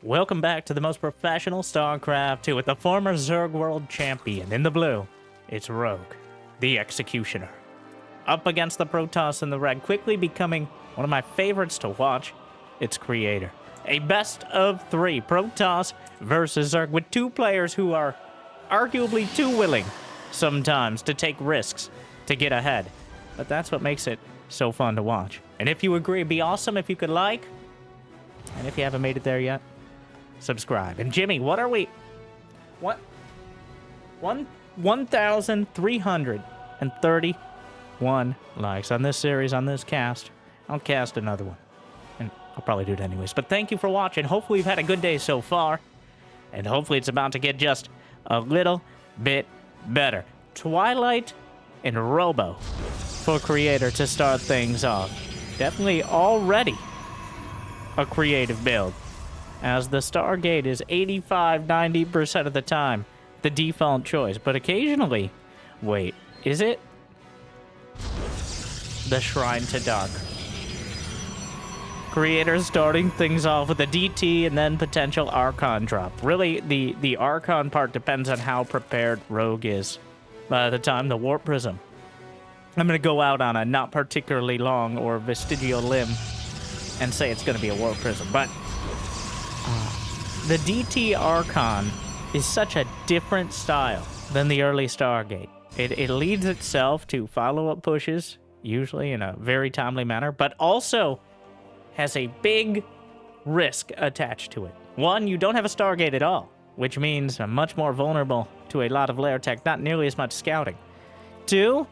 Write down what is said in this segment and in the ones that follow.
Welcome back to the most professional StarCraft 2 with the former Zerg World Champion. In the blue, it's Rogue, the Executioner. Up against the Protoss in the red, quickly becoming one of my favorites to watch, its creator. A best of three, Protoss versus Zerg, with two players who are arguably too willing sometimes to take risks to get ahead. But that's what makes it so fun to watch. And if you agree, it'd be awesome if you could like. And if you haven't made it there yet, subscribe. And Jimmy, what are we? What? 1,331 likes on this series, on this cast. I'll cast another one. And I'll probably do it anyways. But thank you for watching. Hopefully you've had a good day so far. And hopefully it's about to get just a little bit better. Twilight and Robo for Creator to start things off. Definitely already a creative build, as the Stargate is 85-90% of the time the default choice. But occasionally, wait, is it the Shrine to Dark? Creator starting things off with a DT and then potential Archon drop. Really, the Archon part depends on how prepared Rogue is by the time the Warp Prism. I'm going to go out on a not particularly long or vestigial limb and say it's going to be a Warp Prism, but the DT Archon is such a different style than the early Stargate. It leads itself to follow-up pushes, usually in a very timely manner, but also has a big risk attached to it. One, you don't have a Stargate at all, which means I'm much more vulnerable to a lot of lair tech, not nearly as much scouting. Two,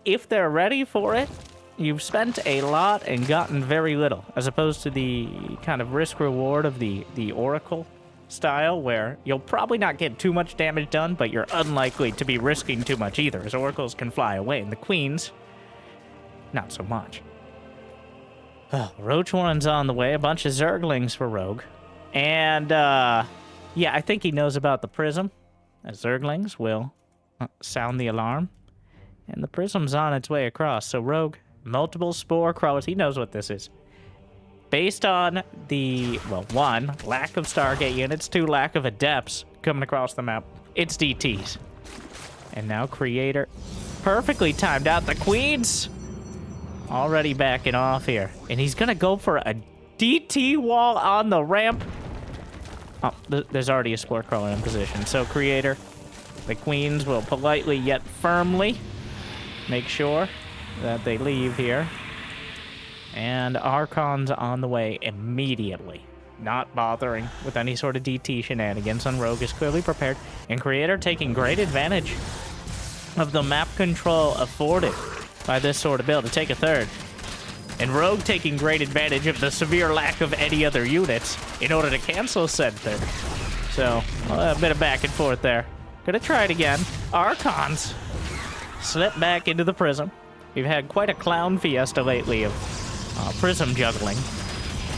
if they're ready for it, you've spent a lot and gotten very little, as opposed to the kind of risk-reward of the Oracle style, where you'll probably not get too much damage done, but you're unlikely to be risking too much either, as Oracles can fly away, and the Queens, not so much. Roach Warren's on the way, a bunch of Zerglings for Rogue, and, yeah, I think he knows about the Prism, as Zerglings will sound the alarm, and the Prism's on its way across, so Rogue, multiple Spore Crawlers, he knows what this is. Based on the, well, one, lack of Stargate units, two, lack of Adepts coming across the map, it's DTs. And now Creator, perfectly timed out. The Queens already backing off here. And he's going to go for a DT wall on the ramp. Oh, there's already a Spore Crawler in position. So Creator, the Queens will politely yet firmly make sure that they leave here. And Archon's on the way immediately. Not bothering with any sort of DT shenanigans, and Rogue is clearly prepared. And Creator taking great advantage of the map control afforded by this sort of build to take a third. And Rogue taking great advantage of the severe lack of any other units in order to cancel said third. So, a bit of back and forth there. Gonna try it again. Archons slip back into the Prism. We've had quite a clown fiesta lately of Prism juggling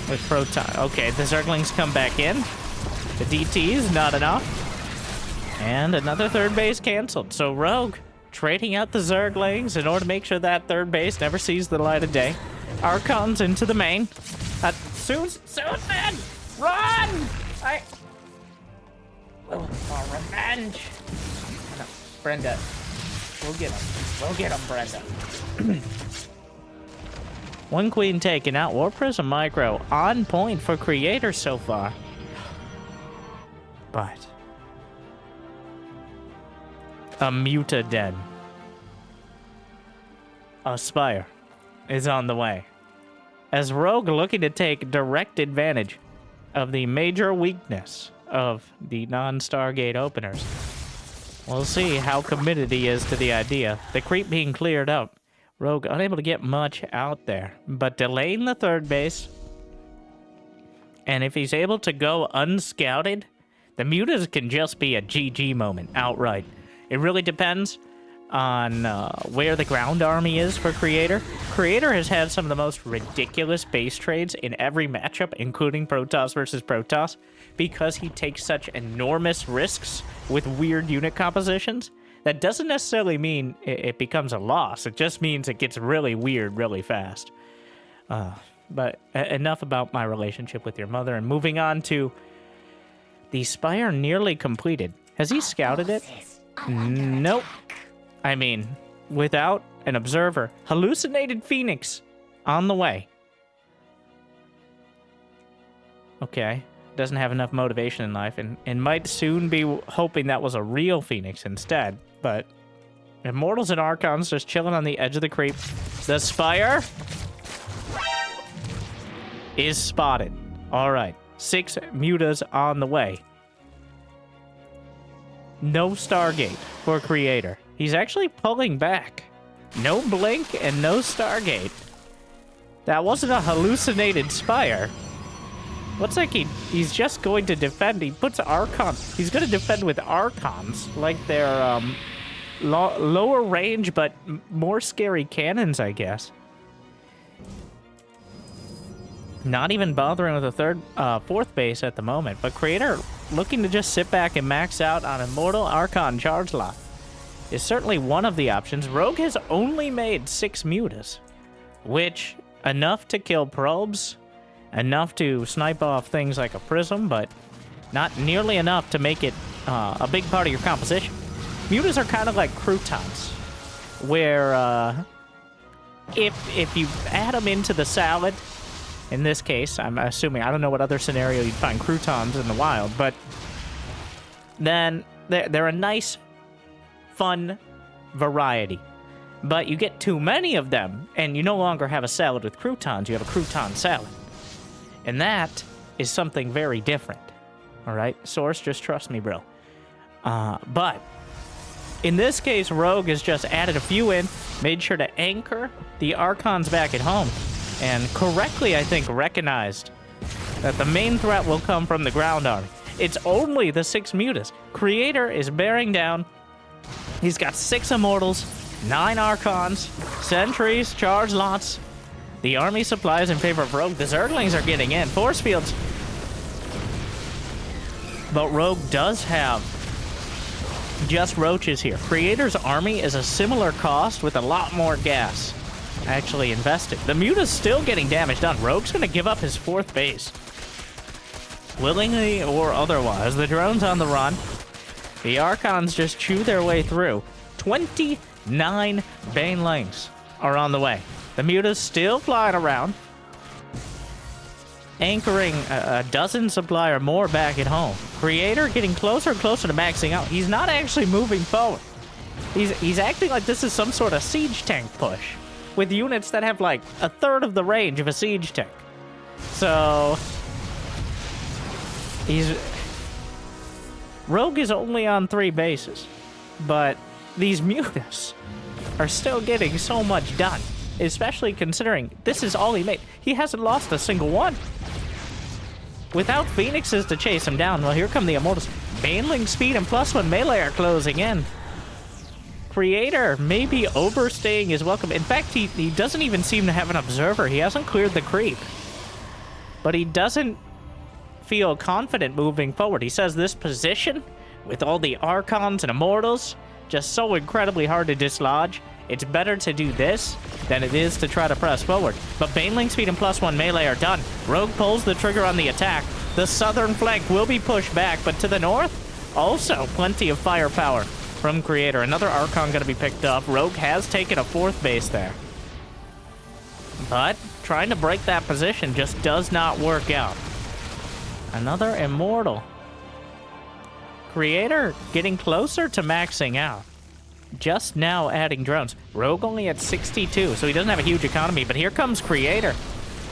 with Proton. Okay, the Zerglings come back in. The DT's not enough. And another third base canceled. So Rogue trading out the Zerglings in order to make sure that third base never sees the light of day. Archons into the main. Soon, man! Run! Oh, revenge! No, Brenda. We'll get him, Brenda. One Queen taken out. Warp Prism Micro on point for Creator so far. But a Mutaden. Aspire is on the way, as Rogue looking to take direct advantage of the major weakness of the non-Stargate openers. We'll see how committed he is to the idea. The creep being cleared up. Rogue unable to get much out there, but delaying the third base. And if he's able to go unscouted, the Mutas can just be a GG moment outright. It really depends on where the ground army is for Creator. Creator has had some of the most ridiculous base trades in every matchup, including Protoss versus Protoss, because he takes such enormous risks with weird unit compositions. That doesn't necessarily mean it becomes a loss. It just means it gets really weird really fast. But enough about my relationship with your mother, and moving on to the spire nearly completed. Has he scouted it? Nope. I mean, without an observer. Hallucinated Phoenix on the way. Okay. Doesn't have enough motivation in life, and might soon be hoping that was a real Phoenix instead. But Immortals and Archons just chilling on the edge of the creep. The spire is spotted. All right. 6 mutas on the way. No Stargate for Creator. He's actually pulling back. No Blink and no Stargate. That wasn't a hallucinated spire. Looks like he's just going to defend. He puts Archon. He's going to defend with Archons. Like they're lower range, but more scary cannons, I guess. Not even bothering with a fourth base at the moment. But Creator looking to just sit back and max out on Immortal Archon charge lot is certainly one of the options. Rogue has only made 6 mutas, which enough to kill probes, enough to snipe off things like a prism, but not nearly enough to make it a big part of your composition. Mutas are kind of like croutons, where if you add them into the salad, in this case, I'm assuming, I don't know what other scenario you'd find croutons in the wild, but then they're a nice, fun variety. But you get too many of them, and you no longer have a salad with croutons, you have a crouton salad. And that is something very different. All right? Source, just trust me, bro. But in this case, Rogue has just added a few in, made sure to anchor the Archons back at home, and correctly, I think, recognized that the main threat will come from the ground army. It's only the 6 mutas. Creator is bearing down. He's got 6 Immortals, 9 Archons, Sentries, charge lots. The army supplies in favor of Rogue. The Zerglings are getting in. Force fields. But Rogue does have just roaches here. Creator's army is a similar cost with a lot more gas actually invested. The Muta's still getting damage done. Rogue's going to give up his 4th base. Willingly or otherwise. The drone's on the run. The Archons just chew their way through. 29 Banelings are on the way. The Muta's still flying around, anchoring a dozen supply or more back at home. Creator getting closer and closer to maxing out. He's not actually moving forward. He's acting like this is some sort of siege tank push with units that have like a third of the range of a siege tank. So Rogue is only on 3 bases, but these mutas are still getting so much done, especially considering this is all he made. He hasn't lost a single one. Without Phoenixes to chase him down, well, here come the Immortals. Baneling speed and +1 melee are closing in. Creator may be overstaying his welcome. In fact, he doesn't even seem to have an observer. He hasn't cleared the creep. But he doesn't feel confident moving forward. He says this position, with all the Archons and Immortals, just so incredibly hard to dislodge. It's better to do this than it is to try to press forward. But Baneling speed and +1 melee are done. Rogue pulls the trigger on the attack. The southern flank will be pushed back, but to the north, also plenty of firepower from Creator. Another Archon going to be picked up. Rogue has taken a 4th base there. But trying to break that position just does not work out. Another Immortal. Creator getting closer to maxing out. Just now adding drones. Rogue only at 62, so he doesn't have a huge economy, but here comes Creator.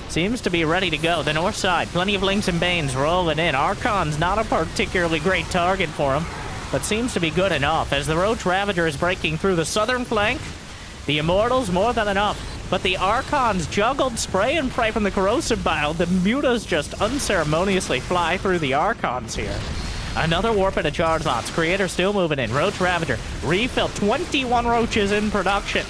Seems to be ready to go. The north side, plenty of Links and Banes rolling in. Archon's not a particularly great target for him, but seems to be good enough. As the Roach Ravager is breaking through the southern flank, the Immortals more than enough. But the Archons juggled spray and pray from the corrosive bile. The Mutas just unceremoniously fly through the Archons here. Another warp at a charge lots. Creator still moving in. Roach Ravager. Refill. 21 roaches in production.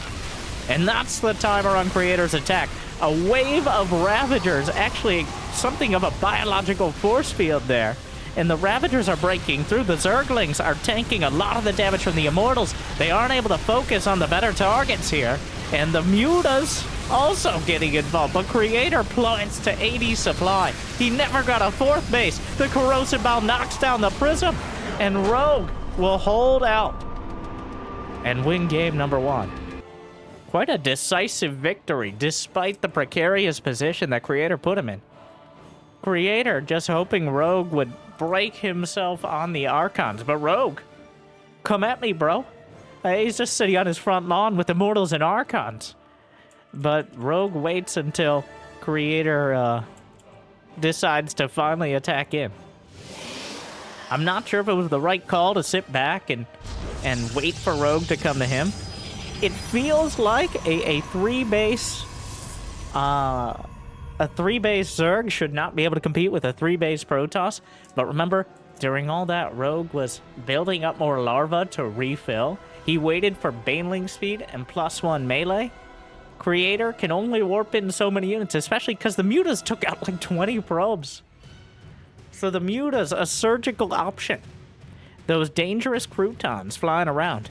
And that's the timer on Creator's attack. A wave of Ravagers. Actually, something of a biological force field there. And the Ravagers are breaking through. The Zerglings are tanking a lot of the damage from the Immortals. They aren't able to focus on the better targets here. And the Mutas also getting involved, but Creator plummets to 80 supply. He never got a fourth base. The Corrosive Ball knocks down the Prism, and Rogue will hold out and win game number 1. Quite a decisive victory, despite the precarious position that Creator put him in. Creator just hoping Rogue would break himself on the Archons, but Rogue, come at me, bro. He's just sitting on his front lawn with Immortals and Archons. But Rogue waits until Creator decides to finally attack in. I'm not sure if it was the right call to sit back and wait for Rogue to come to him. It feels like a 3-base Zerg should not be able to compete with a 3-base Protoss. But remember, during all that, Rogue was building up more larvae to refill. He waited for Baneling speed and +1 melee. Creator can only warp in so many units, especially because the Mutas took out like 20 probes. So the Mutas, a surgical option. Those dangerous croutons flying around,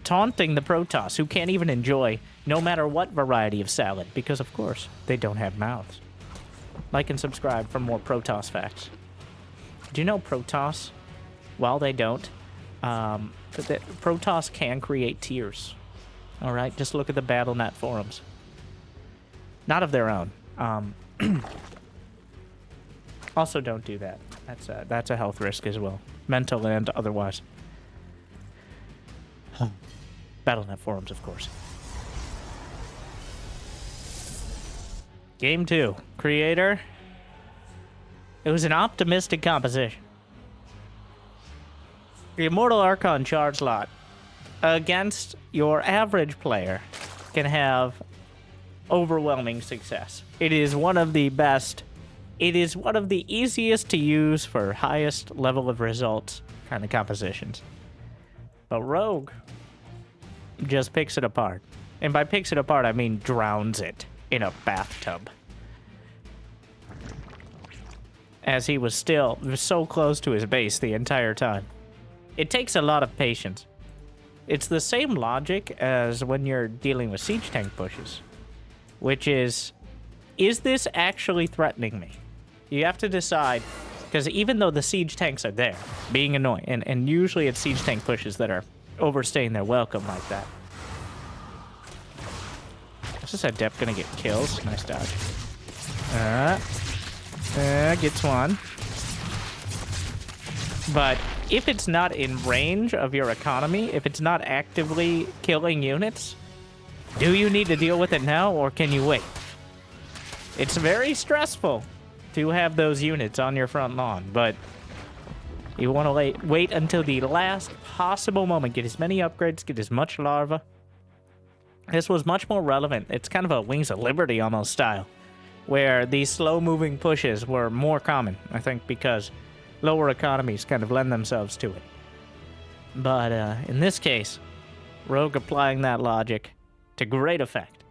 taunting the Protoss, who can't even enjoy no matter what variety of salad, because of course, they don't have mouths. Like and subscribe for more Protoss facts. Do you know Protoss, while they don't, Protoss can create tiers. Alright, just look at the BattleNet forums. Not of their own. Also, don't do that. That's a health risk as well. Mental and otherwise. BattleNet forums, of course. Game 2. Creator. It was an optimistic composition. The Immortal Archon charge lot against your average player can have overwhelming success. It is one of the best. It is one of the easiest to use for highest level of results kind of compositions. But Rogue just picks it apart. And by picks it apart, I mean drowns it in a bathtub. As he was still so close to his base the entire time. It takes a lot of patience. It's the same logic as when you're dealing with siege tank pushes. Which is this actually threatening me? You have to decide, because even though the siege tanks are there, being annoying, and usually it's siege tank pushes that are overstaying their welcome like that. Is this Adept gonna get kills? Nice dodge. Gets one. But if it's not in range of your economy, if it's not actively killing units, do you need to deal with it now, or can you wait? It's very stressful to have those units on your front lawn, but you want to wait until the last possible moment. Get as many upgrades, get as much larva. This was much more relevant. It's kind of a Wings of Liberty almost style, where these slow-moving pushes were more common, I think, because lower economies kind of lend themselves to it. But in this case, Rogue applying that logic to great effect.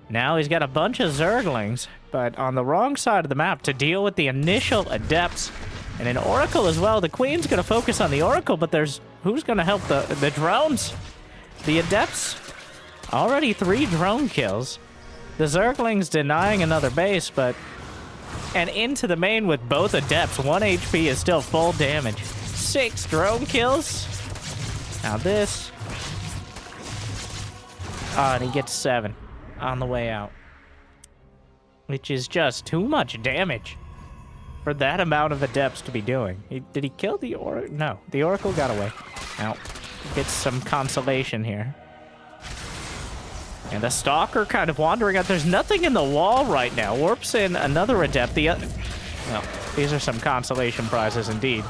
Now he's got a bunch of Zerglings, but on the wrong side of the map to deal with the initial Adepts and an Oracle as well. The Queen's going to focus on the Oracle, but who's going to help the drones? The Adepts, already 3 drone kills. The Zerglings denying another base, and into the main with both Adepts. 1 HP is still full damage. 6 drone kills. Now this. Oh, and he gets 7 on the way out. Which is just too much damage for that amount of Adepts to be doing. Did he kill the Oracle? No, the Oracle got away. Now, gets some consolation here. And the Stalker kind of wandering out. There's nothing in the wall right now. Warps in another Adept. Well, these are some consolation prizes indeed.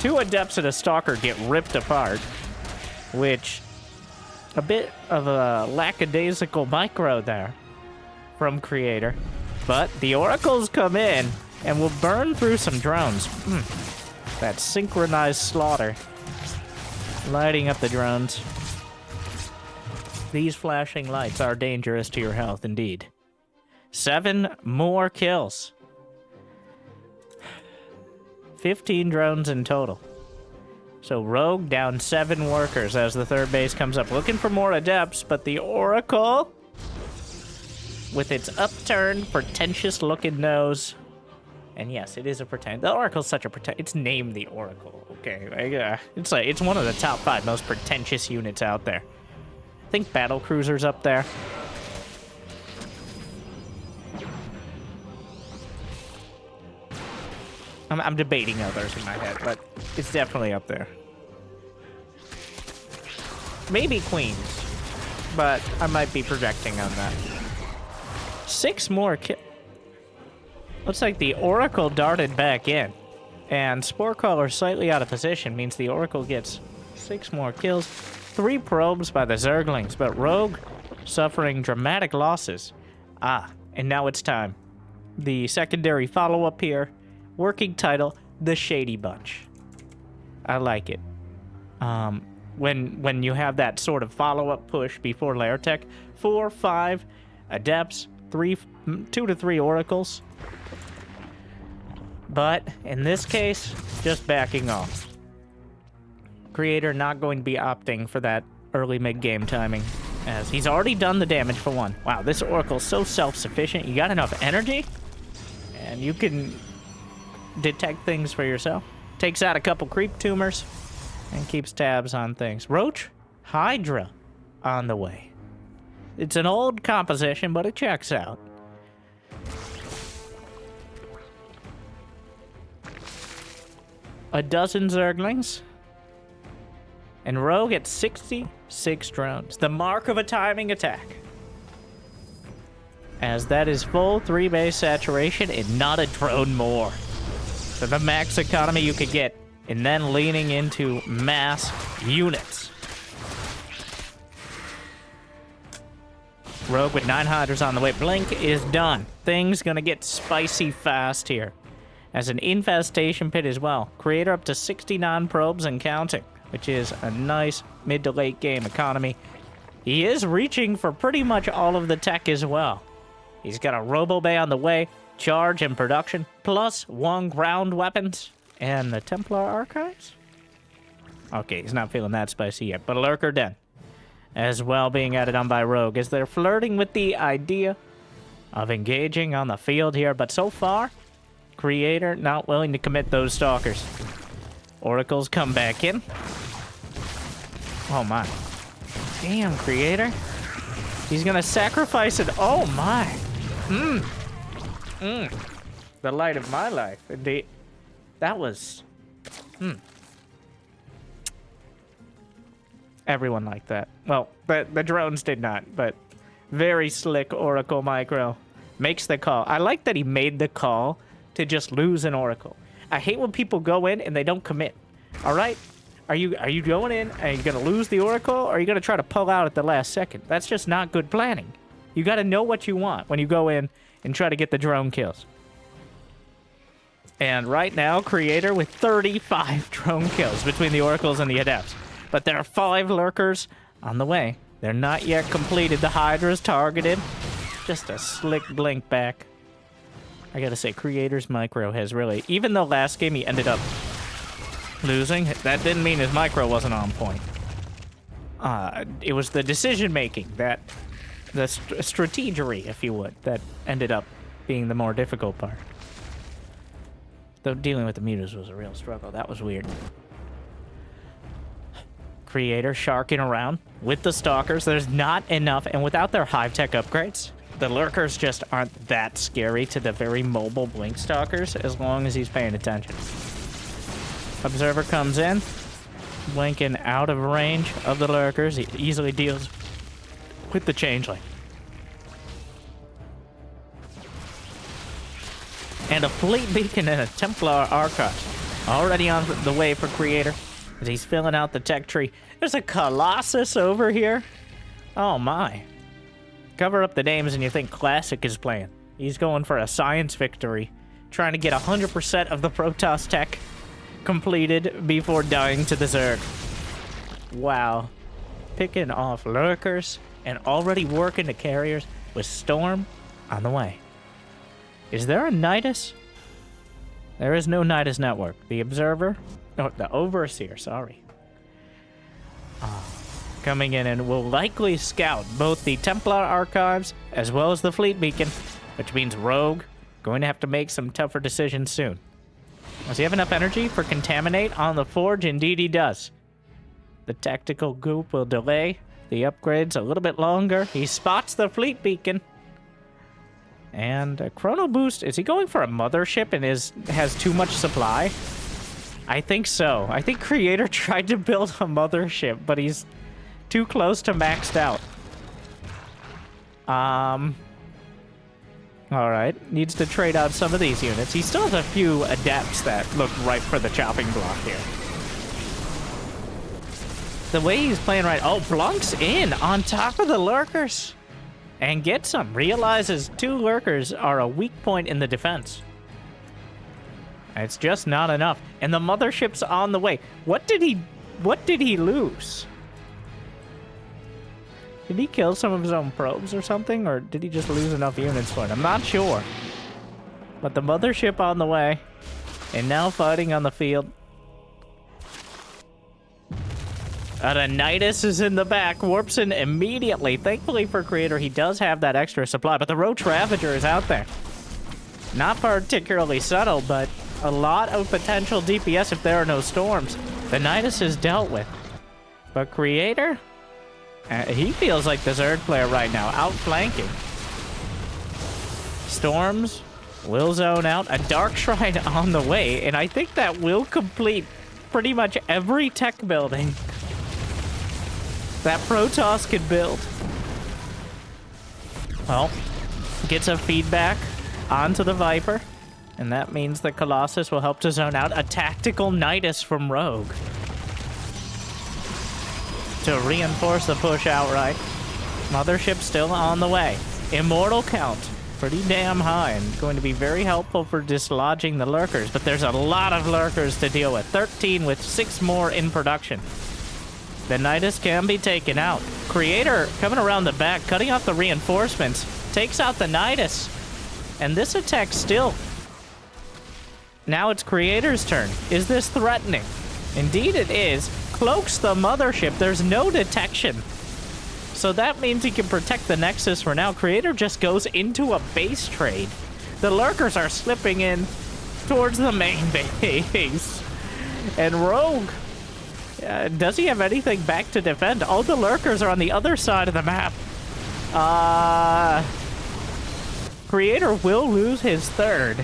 2 Adepts and a Stalker get ripped apart, which a bit of a lackadaisical micro there from Creator. But the Oracles come in and will burn through some drones. That synchronized slaughter. Lighting up the drones. These flashing lights are dangerous to your health indeed. 7 more kills. 15 drones in total. So Rogue down 7 workers as the third base comes up. Looking for more Adepts, but the Oracle with its upturned, pretentious-looking nose. And yes, it is a pretend. The Oracle's such a pretend. It's named the Oracle. Okay, it's one of the top 5 most pretentious units out there. I think battle cruisers up there. I'm debating others in my head, but it's definitely up there. Maybe queens, but I might be projecting on that. 6 more kills. Looks like the Oracle darted back in. And Sporecrawler slightly out of position means the Oracle gets 6 more kills. 3 probes by the Zerglings, but Rogue suffering dramatic losses. And now it's time. The secondary follow-up here. Working title, The Shady Bunch. I like it. When you have that sort of follow-up push before lair tech. 4, 5 Adepts, 2 to 3 Oracles. But, in this case, just backing off. Creator not going to be opting for that early mid-game timing, as he's already done the damage for 1. Wow, this Oracle's so self-sufficient. You got enough energy, and you can detect things for yourself. Takes out a couple creep tumors, and keeps tabs on things. Roach, Hydra on the way. It's an old composition, but it checks out. A dozen Zerglings. And Rogue at 66 drones. The mark of a timing attack. As that is full 3-base saturation and not a drone more. So the max economy you could get. And then leaning into mass units. Rogue with 9 Hydras on the way. Blink is done. Things gonna get spicy fast here. As an infestation pit as well. Creator up to 69 probes and counting, which is a nice mid to late game economy. He is reaching for pretty much all of the tech as well. He's got a Robo Bay on the way, charge and production, plus 1 ground weapons, and the Templar Archives? Okay, he's not feeling that spicy yet, but a Lurker Den as well being added on by Rogue as they're flirting with the idea of engaging on the field here, but so far, Creator not willing to commit those Stalkers. Oracles come back in. Oh my. Damn, Creator. He's gonna sacrifice it. Oh my. The light of my life. Indeed. That was... Everyone liked that. Well, the drones did not, but very slick Oracle Micro. Makes the call. I like that he made the call to just lose an Oracle. I hate when people go in and they don't commit. All right? Are you going in and you're going to lose the Oracle, or are you going to try to pull out at the last second? That's just not good planning. You got to know what you want when you go in and try to get the drone kills. And right now, Creator with 35 drone kills between the Oracles and the Adepts. But there are 5 Lurkers on the way. They're not yet completed. The Hydra's targeted. Just a slick blink back. I gotta say, Creator's Micro has really... Even though last game he ended up losing, that didn't mean his Micro wasn't on point. It was the decision-making, that... The strategery, if you would, that ended up being the more difficult part. Though dealing with the mutas was a real struggle. That was weird. Creator sharking around with the Stalkers. There's not enough, and without their high-tech upgrades, the Lurkers just aren't that scary to the very mobile Blink Stalkers as long as he's paying attention. Observer comes in, blinking out of range of the Lurkers. He easily deals with the Changeling. And a Fleet Beacon and a Templar Archive already on the way for Creator as he's filling out the tech tree. There's a Colossus over here. Oh my. Cover up the names and you think Classic is playing. He's going for a science victory, trying to get 100% of the Protoss tech completed before dying to the Zerg. Wow. Picking off Lurkers and already working the carriers with Storm on the way. Is there a Nidus? There is no Nidus network. The Observer... Oh, the Overseer, sorry. coming in and will likely scout both the Templar archives as well as the fleet beacon, which means Rogue going to have to make some tougher decisions soon. Does he have enough energy for Contaminate on the Forge? Indeed he does. The tactical goop will delay the upgrades a little bit longer. He spots the fleet beacon. And a Chrono Boost, is he going for a mothership and has too much supply? I think so. I think Creator tried to build a mothership, but he's too close to maxed out. Alright, needs to trade out some of these units. He still has a few adepts that look ripe for the chopping block here. The way he's playing right... Oh, Blunk's in on top of the lurkers. And gets them. Realizes 2 lurkers are a weak point in the defense. It's just not enough. And the mothership's on the way. What did he lose? Did he kill some of his own probes or something? Or did he just lose enough units for it? I'm not sure. But the mothership on the way. And now fighting on the field. Nidus is in the back. Warps in immediately. Thankfully for Creator, he does have that extra supply. But the Roach Ravager is out there. Not particularly subtle, but a lot of potential DPS if there are no storms. The Nidus is dealt with. But Creator... he feels like the Zerg player right now, outflanking. Storms will zone out. A Dark Shrine on the way, and I think that will complete pretty much every tech building that Protoss could build. Well, gets a feedback onto the Viper, and that means the Colossus will help to zone out a tactical Nidus from Rogue to reinforce the push outright. Mothership still on the way. Immortal count, pretty damn high, and going to be very helpful for dislodging the lurkers, but there's a lot of lurkers to deal with. 13 with 6 more in production. The Nidus can be taken out. Creator coming around the back, cutting off the reinforcements, takes out the Nidus. And this attack still... Now it's Creator's turn. Is this threatening? Indeed it is. Cloaks the mothership. There's no detection. So that means he can protect the Nexus for now. Creator just goes into a base trade. The lurkers are slipping in towards the main base. And Rogue... does he have anything back to defend? All the lurkers are on the other side of the map. Creator will lose his 3rd.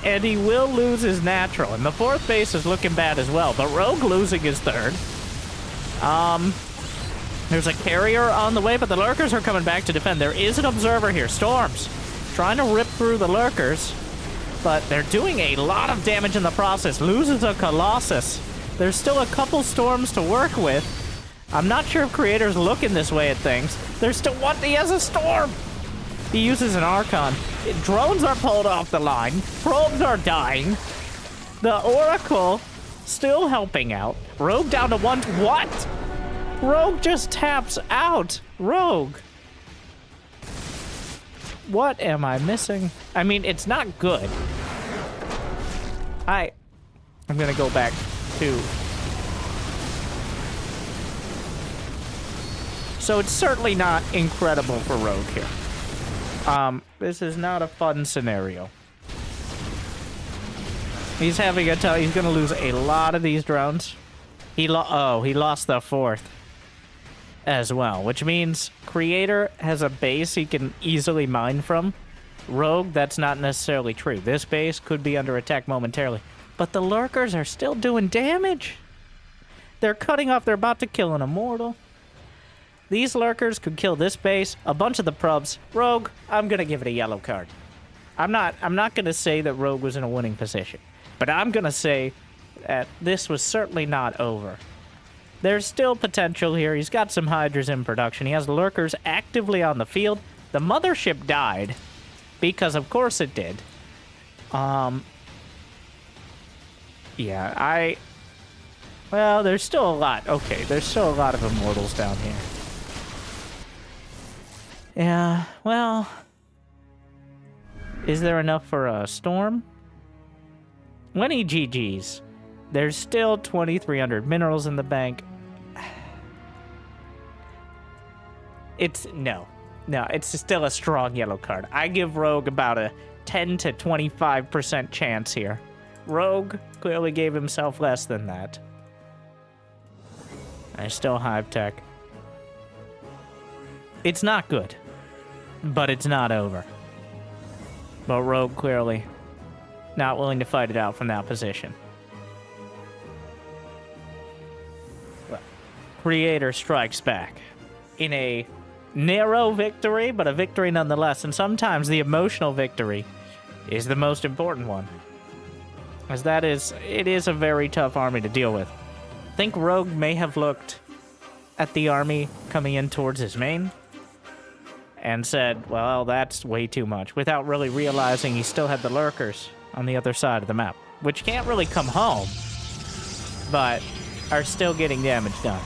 And he will lose his natural. And the 4th base is looking bad as well. But Rogue losing his 3rd. There's a carrier on the way, but the lurkers are coming back to defend. There is an observer here. Storms trying to rip through the lurkers. But they're doing a lot of damage in the process. Loses a Colossus. There's still a couple storms to work with. I'm not sure if Creator's looking this way at things. There's still one. He has a storm. He uses an Archon. Drones are pulled off the line. Probes are dying. The Oracle still helping out. Rogue down to 1. What? Rogue just taps out. Rogue. What am I missing? I mean, it's not good. I'm gonna go back to... So it's certainly not incredible for Rogue here. This is not a fun scenario. He's having a tough... He's gonna lose a lot of these drones. He lost the 4th as well, which means Creator has a base he can easily mine from. Rogue, that's not necessarily true. This base could be under attack momentarily. But the lurkers are still doing damage. They're cutting off. They're about to kill an immortal. These lurkers could kill this base, a bunch of the probs. Rogue, I'm gonna give it a yellow card. I'm not gonna say that Rogue was in a winning position, but I'm gonna say that this was certainly not over. There's still potential here. He's got some Hydras in production. He has lurkers actively on the field. The mothership died because of course it did. Yeah, well, there's still a lot. Okay, there's still a lot of immortals down here. Yeah, well... Is there enough for a storm? 20 GGs. There's still 2,300 minerals in the bank. It's no, it's still a strong yellow card. I give Rogue about a 10 to 25% chance here. Rogue clearly gave himself less than that. I still Hive Tech. It's not good, but it's not over. But Rogue clearly not willing to fight it out from that position. Well, Creator strikes back in a narrow victory, but a victory nonetheless. And sometimes the emotional victory is the most important one, as it is a very tough army to deal with. I think Rogue may have looked at the army coming in towards his main and said, well, that's way too much, without really realizing he still had the lurkers on the other side of the map, which can't really come home, but are still getting damage done.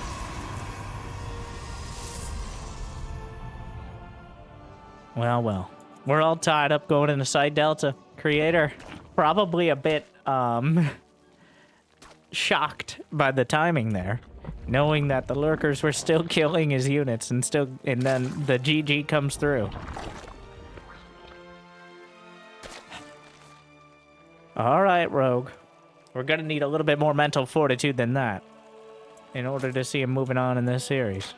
Well. We're all tied up going into Site Delta. Creator probably a bit, shocked by the timing there, knowing that the lurkers were still killing his units and then the GG comes through. All right, Rogue. We're gonna need a little bit more mental fortitude than that in order to see him moving on in this series.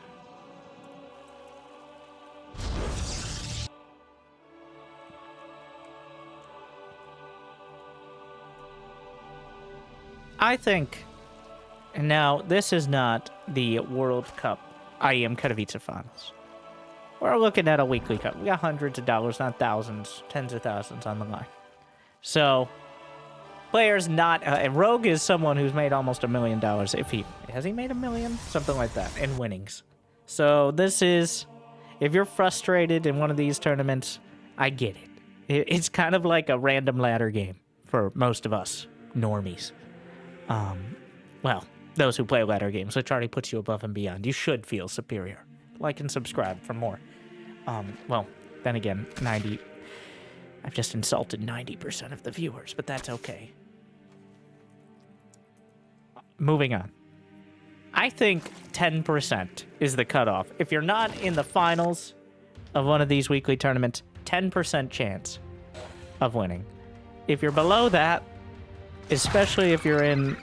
I think, now, this is not the World Cup IEM Katowice finals. We're looking at a weekly cup. We got hundreds of dollars, not thousands, tens of thousands on the line. So, players not... Rogue is someone who's made almost $1 million. Has he made $1 million? Something like that, in winnings. So, this is... If you're frustrated in one of these tournaments, I get it. It's kind of like a random ladder game for most of us normies. Well, those who play ladder games, which already puts you above and beyond. You should feel superior. Like and subscribe for more. Well, then again, I've just insulted 90% of the viewers, but that's okay. Moving on. I think 10% is the cutoff. If you're not in the finals of one of these weekly tournaments, 10% chance of winning. If you're below that, especially if you're in...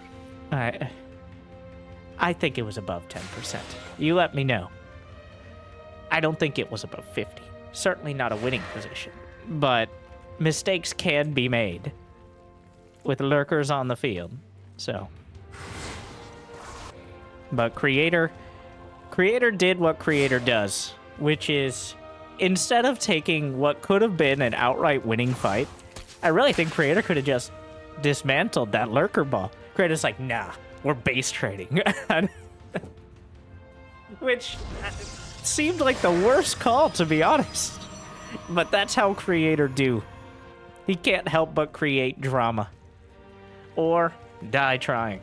I think it was above 10%. You let me know. I don't think it was above 50. Certainly not a winning position. But mistakes can be made with lurkers on the field. So... But Creator did what Creator does, which is, instead of taking what could have been an outright winning fight, I really think Creator could have just dismantled that lurker ball. Creator's like, nah, we're base trading. Which seemed like the worst call, to be honest. But that's how Creator do. He can't help but create drama. Or die trying.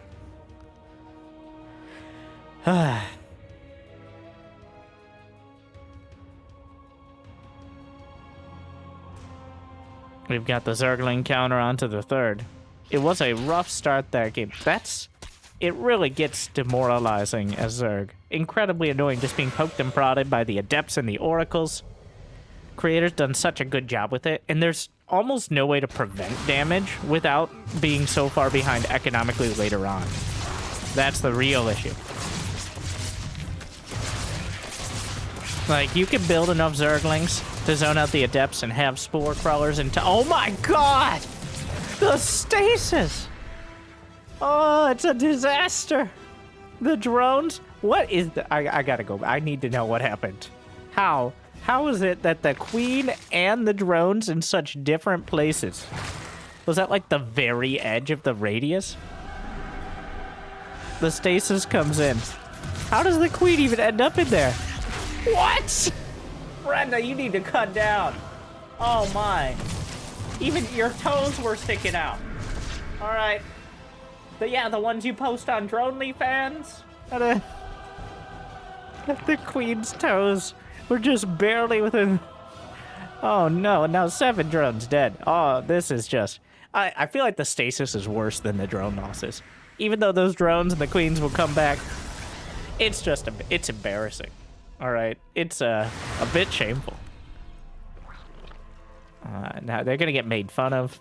We've got the Zergling counter onto the third. It was a rough start that game. It really gets demoralizing as Zerg. Incredibly annoying just being poked and prodded by the Adepts and the Oracles. Creator's done such a good job with it, and there's almost no way to prevent damage without being so far behind economically later on. That's the real issue. Like, you can build enough Zerglings to zone out the Adepts and have Spore Crawlers into... Oh my god! The stasis! Oh, it's a disaster! The drones? What is the... I gotta go. I need to know what happened. How? How is it that the Queen and the drones in such different places? Was that like the very edge of the radius? The stasis comes in. How does the Queen even end up in there? What? Brenda, you need to cut down. Oh my. Even your toes were sticking out. Alright. Yeah, the ones you post on Dronely fans. The Queen's toes were just barely within... Oh no, now 7 drones dead. Oh, this is just... I feel like the stasis is worse than the drone losses. Even though those drones and the Queens will come back, it's just... It's embarrassing. All right, it's a bit shameful. Now they're gonna get made fun of.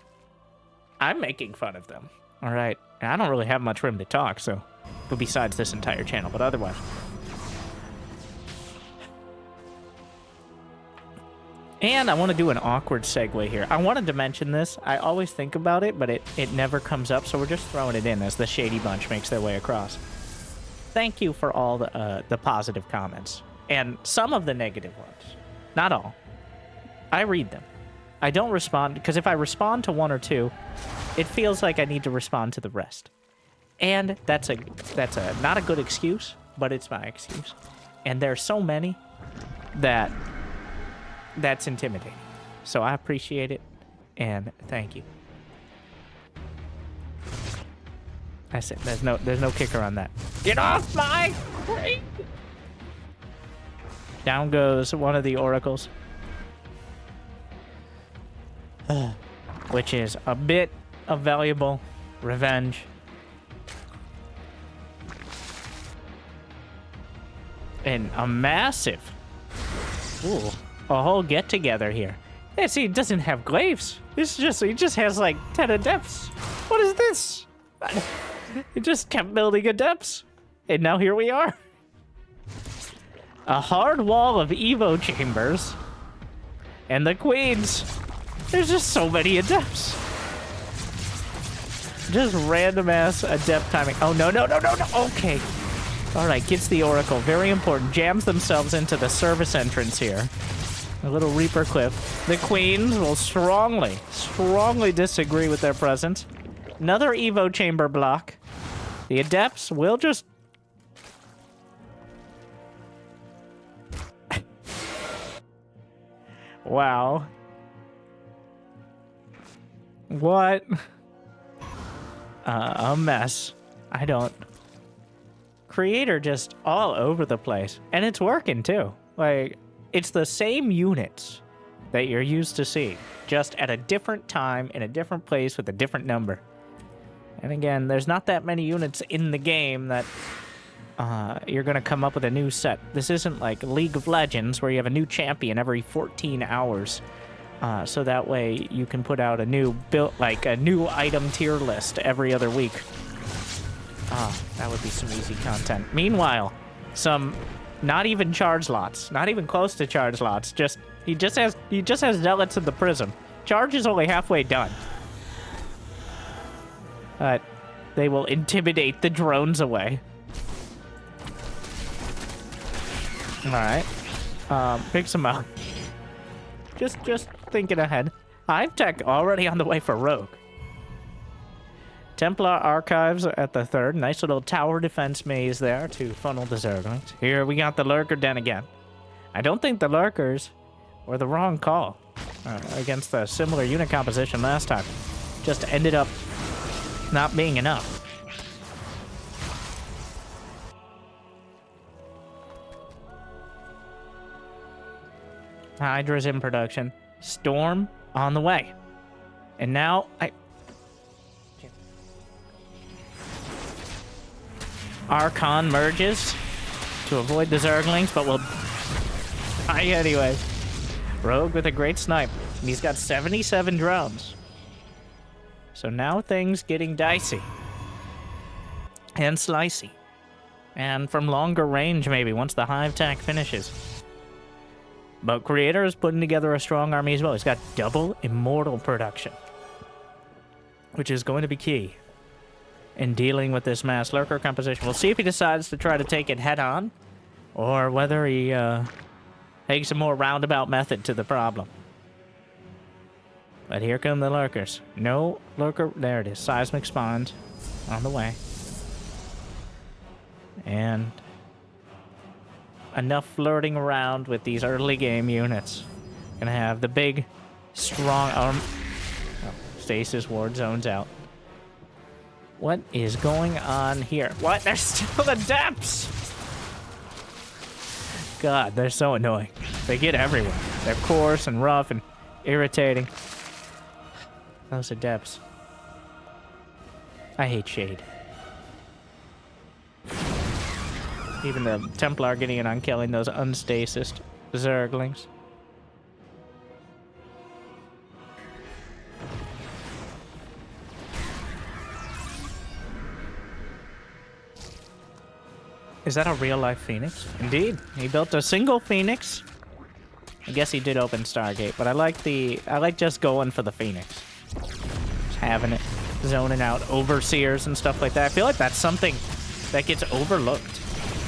I'm making fun of them. All right, and I don't really have much room to talk, so, but besides this entire channel, but otherwise. And I want to do an awkward segue here. I wanted to mention this. I always think about it, but it never comes up, so we're just throwing it in as the Shady Bunch makes their way across. Thank you for all the positive comments, and some of the negative ones. Not all. I read them. I don't respond, because if I respond to one or two, it feels like I need to respond to the rest. And that's not a good excuse, but it's my excuse. And there's so many that's intimidating. So I appreciate it, and thank you. That's it. There's no kicker on that. Get off my crate! Down goes one of the oracles. Which is a bit of valuable revenge. And a massive... Ooh, a whole get-together here. Yeah, see, it doesn't have glaives. He just has like 10 adepts. What is this? He just kept building adepts. And now here we are. A hard wall of Evo chambers. And the queens. There's just so many adepts. Just random ass adept timing. Oh, no. Okay. All right, gets the oracle. Very important. Jams themselves into the service entrance here. A little Reaper Cliff. The queens will strongly disagree with their presence. Another Evo chamber block. The adepts will just... Wow. What? A mess. I don't... Creator just all over the place. And it's working, too. Like, it's the same units that you're used to seeing, just at a different time, in a different place, with a different number. And again, there's not that many units in the game that you're going to come up with a new set. This isn't like League of Legends, where you have a new champion every 14 hours. So that way you can put out a new build, like a new item tier list every other week. That would be some easy content. Meanwhile, some not even charge lots, not even close to charge lots. He just has zealots in the prism. Charge is only halfway done. They will intimidate the drones away. All right, pick some up. Just thinking ahead. Hive Tech already on the way for Rogue. Templar Archives at the third. Nice little tower defense maze there to funnel the Zerglings. Here we got the Lurker Den again. I don't think the Lurkers were the wrong call against the similar unit composition last time. Just ended up not being enough. Hydra's in production. Storm on the way. And now Archon merges to avoid the Zerglings, but will die anyway. Rogue with a great snipe. And he's got 77 drones. So now things getting dicey. And slicey. And from longer range, maybe, once the Hive Tech finishes. But Creator is putting together a strong army as well. He's got double Immortal production, which is going to be key in dealing with this mass Lurker composition. We'll see if he decides to try to take it head-on, or whether he takes a more roundabout method to the problem. But here come the Lurkers. No Lurker. There it is. Seismic spawned on the way. And enough flirting around with these early game units. Gonna have the big, strong arm. Oh, stasis ward zones out. What is going on here? What? There's still adepts! God, they're so annoying. They get everywhere. They're coarse and rough and irritating. Those adepts. I hate Shade. Even the Templar getting in on killing those unstasis Zerglings. Is that a real-life Phoenix? Indeed. He built a single Phoenix. I guess he did open Stargate, but I like just going for the Phoenix. Just having it, zoning out overseers and stuff like that. I feel like that's something that gets overlooked.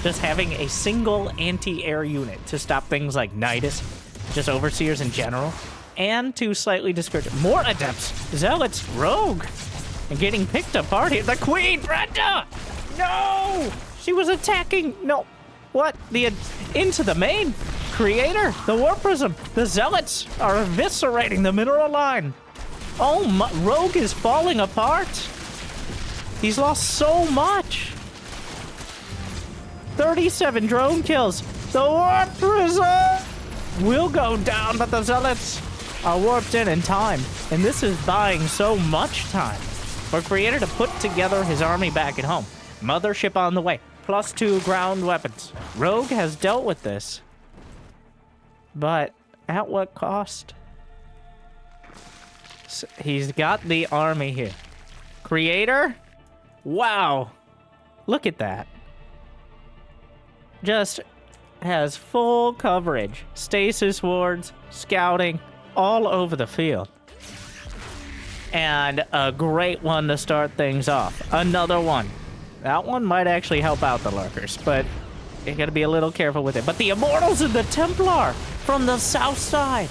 Just having a single anti-air unit to stop things like Nidus, just overseers in general, and to slightly discourage more adepts, zealots, rogue, and getting picked apart here. The Queen, Brenda! No! She was attacking. No. What? Into the main. Creator. The War Prism. The Zealots are eviscerating the mineral line. Oh, my. Rogue is falling apart. He's lost so much. 37 drone kills. The War Prism will go down, but the Zealots are warped in time. And this is buying so much time for Creator to put together his army back at home. Mothership on the way. +2 ground weapons. Rogue has dealt with this. But at what cost? So he's got the army here. Creator? Wow. Look at that. Just has full coverage. Stasis wards, scouting, all over the field. And a great one to start things off. Another one. That one might actually help out the Lurkers, but you gotta be a little careful with it. But the Immortals and the Templar from the south side.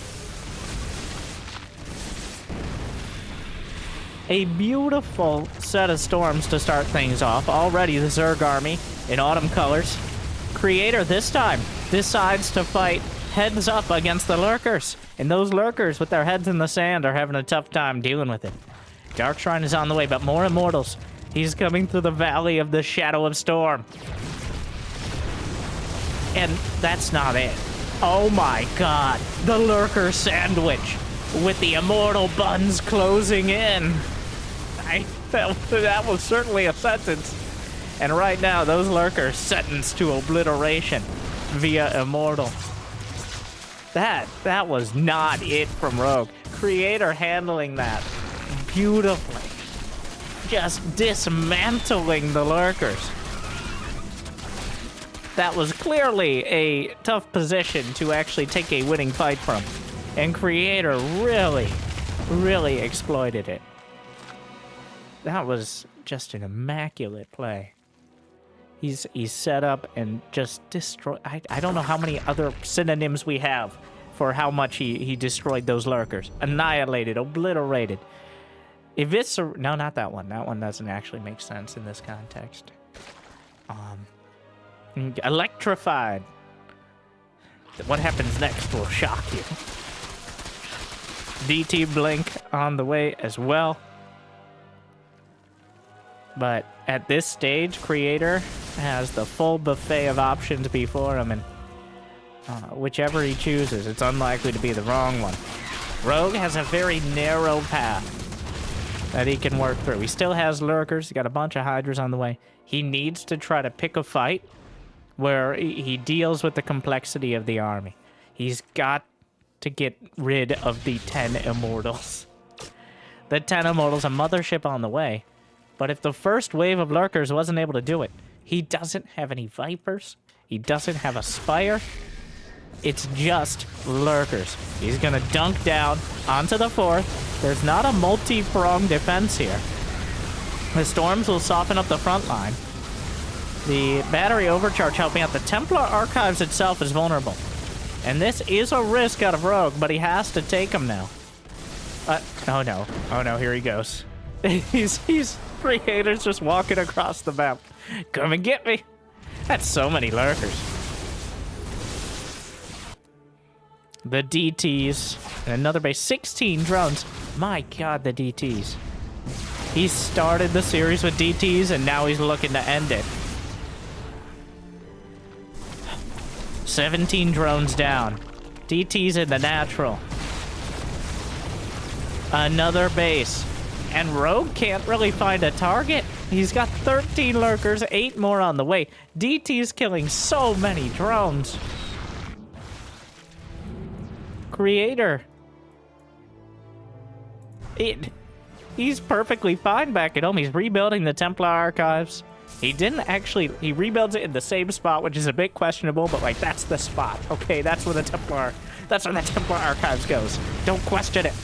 A beautiful set of storms to start things off. Already the Zerg army in autumn colors. Creator this time decides to fight heads up against the Lurkers. And those Lurkers with their heads in the sand are having a tough time dealing with it. Dark Shrine is on the way, but more Immortals. He's coming through the Valley of the Shadow of Storm. And that's not it. Oh my god. The Lurker sandwich with the Immortal buns closing in. That was certainly a sentence. And right now, those Lurkers sentenced to obliteration via Immortal. That was not it from Rogue. Creator handling that beautifully. Just dismantling the Lurkers. That was clearly a tough position to actually take a winning fight from. And Creator really exploited it. That was just an immaculate play. He's set up and just destroyed. I don't know how many other synonyms we have for how much he destroyed those Lurkers. Annihilated, obliterated. No, not that one. That one doesn't actually make sense in this context. Electrified. What happens next will shock you. DT Blink on the way as well. But at this stage, Creator has the full buffet of options before him, and whichever he chooses, it's unlikely to be the wrong one. Rogue has a very narrow path that he can work through. He still has Lurkers. He's got a bunch of Hydras on the way. He needs to try to pick a fight where he deals with the complexity of the army. He's got to get rid of the 10 Immortals. The 10 Immortals, a mothership on the way. But if the first wave of Lurkers wasn't able to do it, he doesn't have any Vipers. He doesn't have a Spire. It's just Lurkers. He's gonna dunk down onto the 4th. There's not a multi-pronged defense here. The Storms will soften up the front line. The battery overcharge helping out. The Templar Archives itself is vulnerable. And this is a risk out of Rogue, but he has to take him now. Oh no. Oh no, here he goes. He's Creator's just walking across the map. Come and get me. That's so many Lurkers. The DTs. And another base. 16 drones. My god, the DTs. He started the series with DTs, and now he's looking to end it. 17 drones down. DTs in the natural. Another base. And Rogue can't really find a target. He's got 13 lurkers, 8 more on the way. DT's killing so many drones. Creator. He's perfectly fine back at home. He's rebuilding the Templar archives. He rebuilds it in the same spot, which is a bit questionable, but like that's the spot. Okay, that's where the Templar archives goes. Don't question it.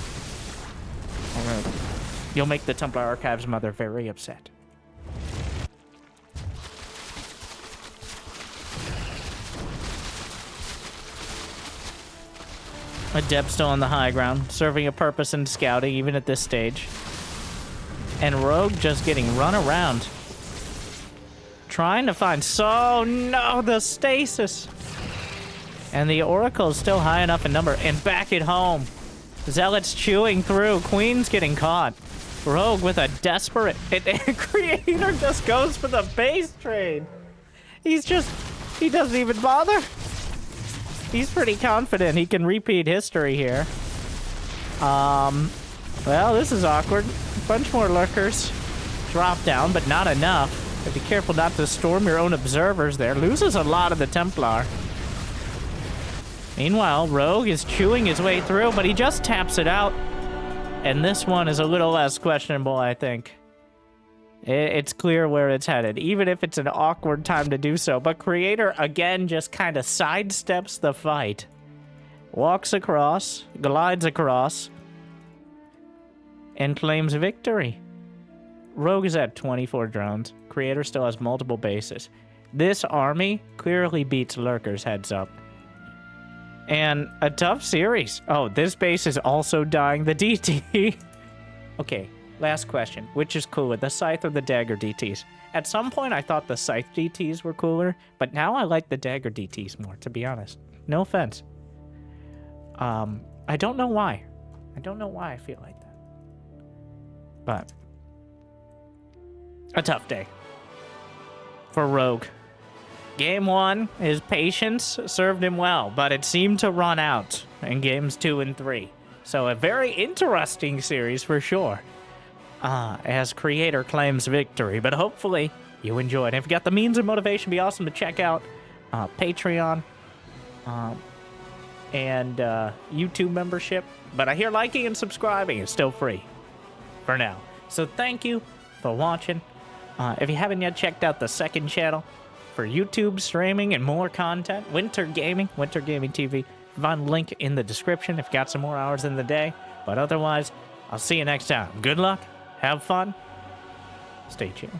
You'll make the Templar archives mother very upset. Adept still on the high ground, serving a purpose in scouting even at this stage. And Rogue just getting run around. Trying to find... So, no, the stasis. And the Oracle is still high enough in number. And back at home. Zealots chewing through. Queen's getting caught. Rogue with a desperate... Creator just goes for the base trade. He doesn't even bother. He's pretty confident he can repeat history here. Well, this is awkward. A bunch more lurkers. Drop down, but not enough. But be careful not to storm your own observers there. Loses a lot of the Templar. Meanwhile, Rogue is chewing his way through, but he just taps it out. And this one is a little less questionable, I think. It's clear where it's headed, even if it's an awkward time to do so. But Creator, again, just kind of sidesteps the fight. Walks across, glides across, and claims victory. Rogue is at 24 drones. Creator still has multiple bases. This army clearly beats Lurkers, heads up. And a tough series. Oh, this base is also dying. The DT. Okay. Last question, which is cooler, the Scythe or the Dagger DTs? At some point, I thought the Scythe DTs were cooler, but now I like the Dagger DTs more, to be honest. No offense. I don't know why. I don't know why I feel like that. But a tough day for Rogue. Game 1, his patience served him well, but it seemed to run out in games 2 and 3. So a very interesting series for sure. As Creator claims victory, but hopefully you enjoyed. If you got the means and motivation, it'd be awesome to check out Patreon and YouTube membership. But I hear liking and subscribing is still free for now. So thank you for watching. If you haven't yet checked out the second channel for YouTube streaming and more content, Winter Gaming TV, find a link in the description if you got some more hours in the day. But otherwise, I'll see you next time. Good luck. Have fun. Stay tuned.